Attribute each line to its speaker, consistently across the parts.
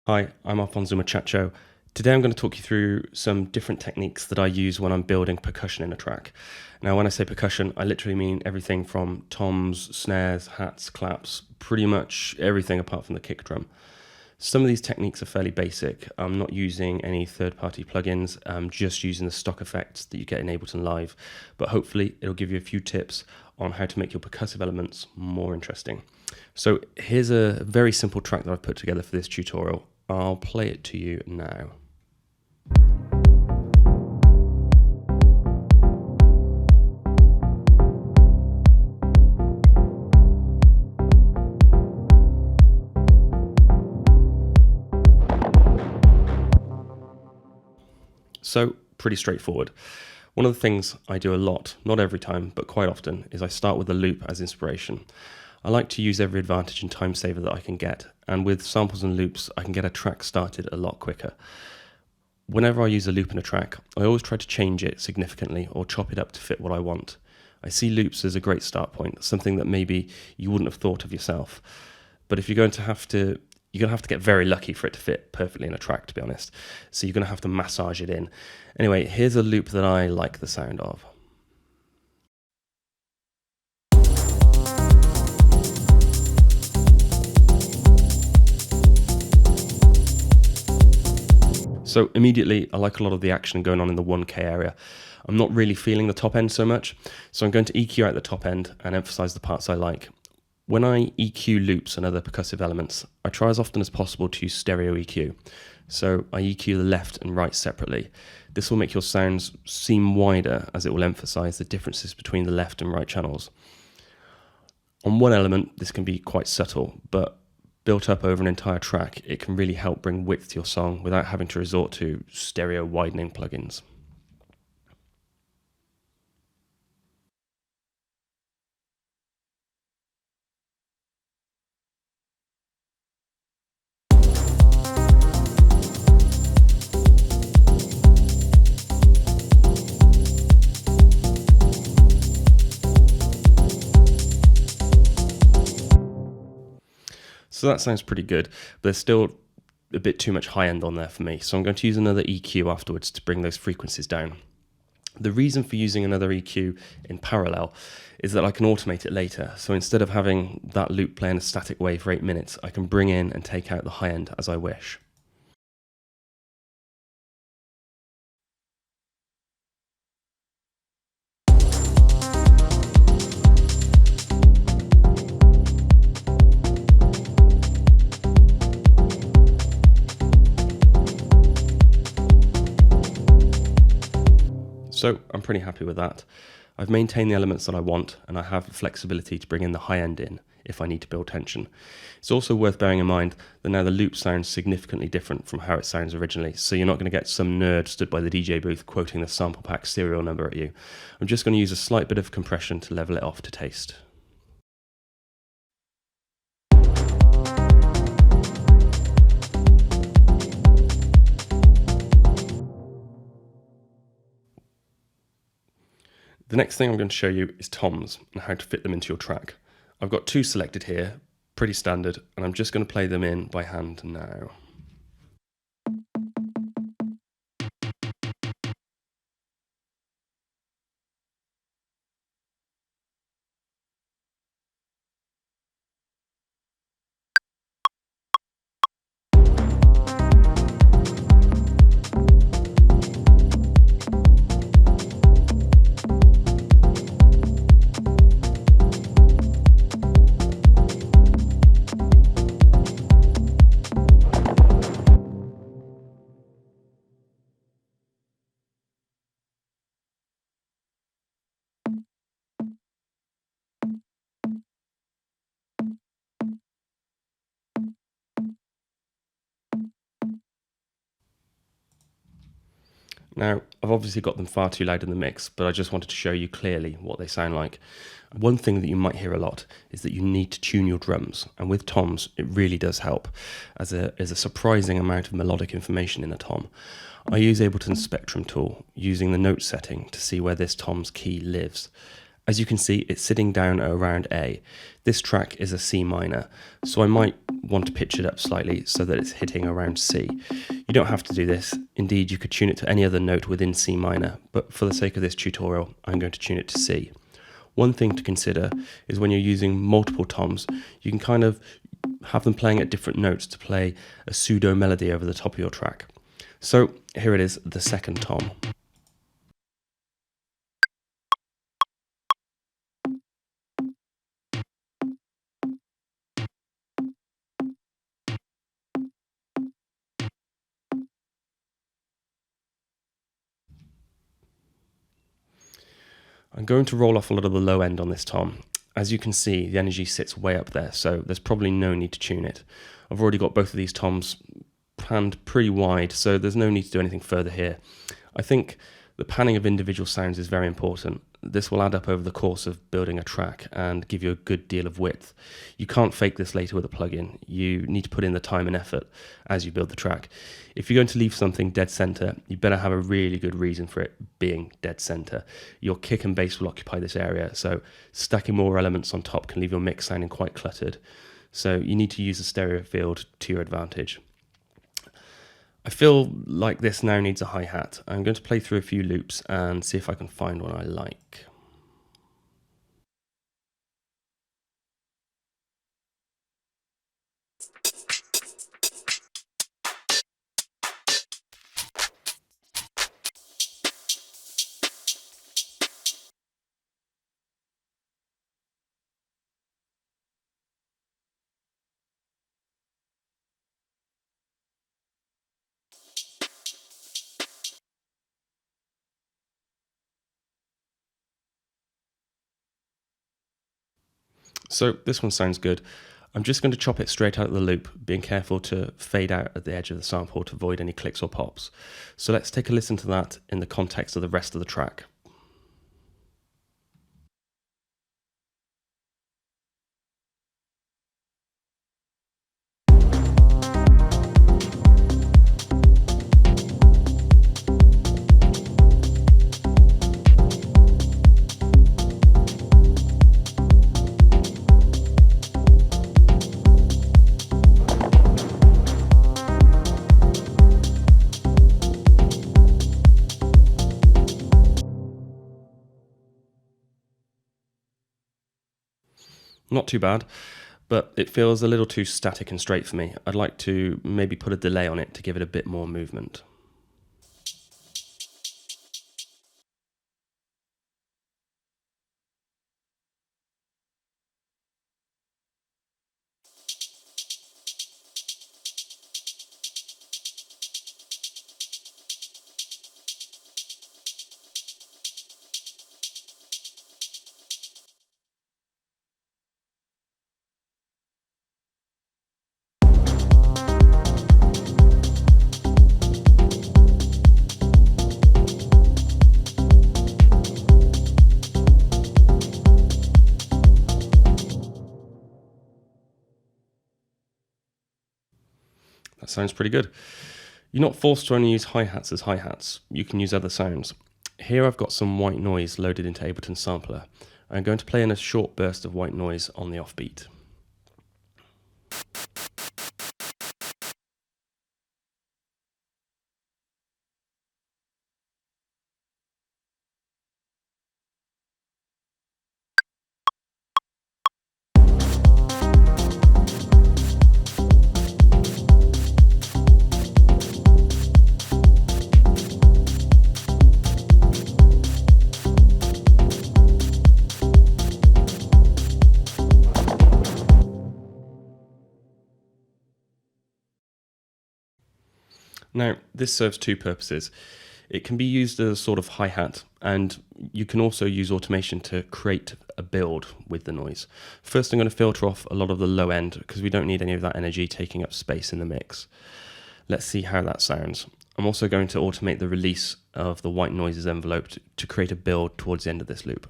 Speaker 1: Hi, I'm Alfonso Muchacho. Today I'm going to talk you through some different techniques that I use when I'm building percussion in a track. Now, when I say percussion, I literally mean everything from toms, snares, hats, claps, pretty much everything apart from the kick drum. Some of these techniques are fairly basic. I'm not using any third-party plugins. I'm just using the stock effects that you get in Ableton Live, but hopefully it'll give you a few tips on how to make your percussive elements more interesting. So here's a very simple track that I've put together for this tutorial. I'll play it to you now. So, pretty straightforward. One of the things I do a lot, not every time, but quite often, is I start with a loop as inspiration. I like to use every advantage and time saver that I can get, and with samples and loops, I can get a track started a lot quicker. Whenever I use a loop in a track, I always try to change it significantly or chop it up to fit what I want. I see loops as a great start point, something that maybe you wouldn't have thought of yourself. But if you're going to have to get very lucky for it to fit perfectly in a track, to be honest. So you're going to have to massage it in. Anyway, here's a loop that I like the sound of. So immediately, I like a lot of the action going on in the 1K area. I'm not really feeling the top end so much, so I'm going to EQ out the top end and emphasize the parts I like. When I EQ loops and other percussive elements, I try as often as possible to use stereo EQ. So I EQ the left and right separately. This will make your sounds seem wider, as it will emphasize the differences between the left and right channels. On one element, this can be quite subtle, but built up over an entire track, it can really help bring width to your song without having to resort to stereo widening plugins. So that sounds pretty good, but there's still a bit too much high end on there for me. So I'm going to use another EQ afterwards to bring those frequencies down. The reason for using another EQ in parallel is that I can automate it later. So instead of having that loop play in a static way for 8 minutes, I can bring in and take out the high end as I wish. So I'm pretty happy with that. I've maintained the elements that I want, and I have the flexibility to bring in the high end in if I need to build tension. It's also worth bearing in mind that now the loop sounds significantly different from how it sounds originally, so you're not going to get some nerd stood by the DJ booth quoting the sample pack serial number at you. I'm just going to use a slight bit of compression to level it off to taste. The next thing I'm going to show you is toms and how to fit them into your track. I've got two selected here, pretty standard, and I'm just going to play them in by hand now. Now, I've obviously got them far too loud in the mix, but I just wanted to show you clearly what they sound like. One thing that you might hear a lot is that you need to tune your drums, and with toms, it really does help, as there's a surprising amount of melodic information in a tom. I use Ableton Spectrum Tool, using the note setting to see where this tom's key lives. As you can see, it's sitting down at around A. This track is a C minor, so I might want to pitch it up slightly so that it's hitting around C. You don't have to do this. Indeed, you could tune it to any other note within C minor, but for the sake of this tutorial, I'm going to tune it to C. One thing to consider is when you're using multiple toms, you can kind of have them playing at different notes to play a pseudo melody over the top of your track. So here it is, the second tom. I'm going to roll off a lot of the low end on this tom. As you can see, the energy sits way up there, so there's probably no need to tune it. I've already got both of these toms panned pretty wide, so there's no need to do anything further here. I think the panning of individual sounds is very important. This will add up over the course of building a track and give you a good deal of width. You can't fake this later with a plugin. You need to put in the time and effort as you build the track. If you're going to leave something dead center, you better have a really good reason for it being dead center. Your kick and bass will occupy this area, so stacking more elements on top can leave your mix sounding quite cluttered. So you need to use the stereo field to your advantage. I feel like this now needs a hi-hat. I'm going to play through a few loops and see if I can find one I like. So this one sounds good. I'm just going to chop it straight out of the loop, being careful to fade out at the edge of the sample to avoid any clicks or pops. So let's take a listen to that in the context of the rest of the track. Not too bad, but it feels a little too static and straight for me. I'd like to maybe put a delay on it to give it a bit more movement. That sounds pretty good. You're not forced to only use hi-hats as hi-hats. You can use other sounds. Here I've got some white noise loaded into Ableton Sampler. I'm going to play in a short burst of white noise on the offbeat. Now, this serves two purposes. It can be used as a sort of hi-hat, and you can also use automation to create a build with the noise. First, I'm going to filter off a lot of the low end because we don't need any of that energy taking up space in the mix. Let's see how that sounds. I'm also going to automate the release of the white noises envelope to create a build towards the end of this loop.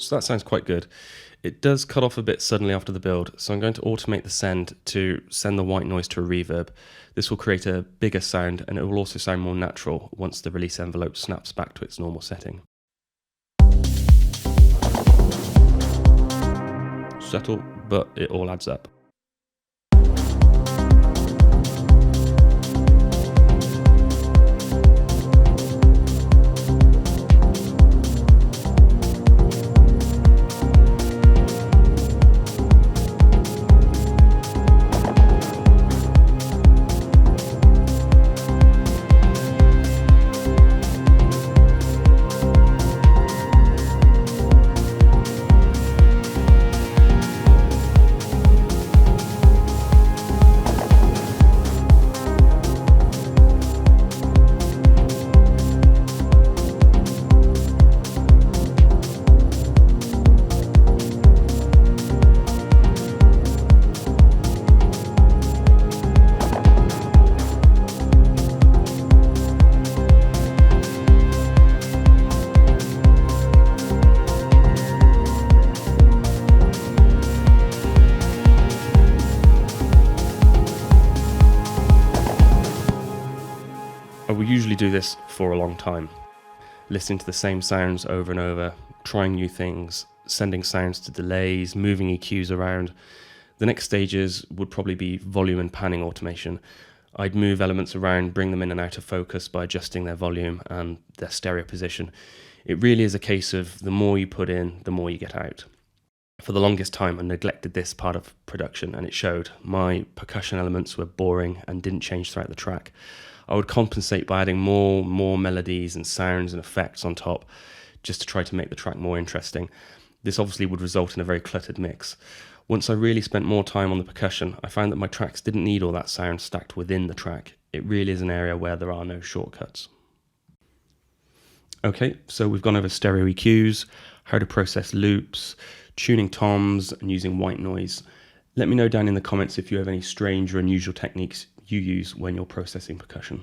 Speaker 1: So that sounds quite good. It does cut off a bit suddenly after the build, so I'm going to automate the send to send the white noise to a reverb. This will create a bigger sound, and it will also sound more natural once the release envelope snaps back to its normal setting. Subtle, but it all adds up. I will usually do this for a long time, listening to the same sounds over and over, trying new things, sending sounds to delays, moving EQs around. The next stages would probably be volume and panning automation. I'd move elements around, bring them in and out of focus by adjusting their volume and their stereo position. It really is a case of the more you put in, the more you get out. For the longest time, I neglected this part of production, and it showed. My percussion elements were boring and didn't change throughout the track. I would compensate by adding more melodies and sounds and effects on top, just to try to make the track more interesting. This obviously would result in a very cluttered mix. Once I really spent more time on the percussion, I found that my tracks didn't need all that sound stacked within the track. It really is an area where there are no shortcuts. Okay, so we've gone over stereo EQs, how to process loops, tuning toms, and using white noise. Let me know down in the comments if you have any strange or unusual techniques you use when you're processing percussion.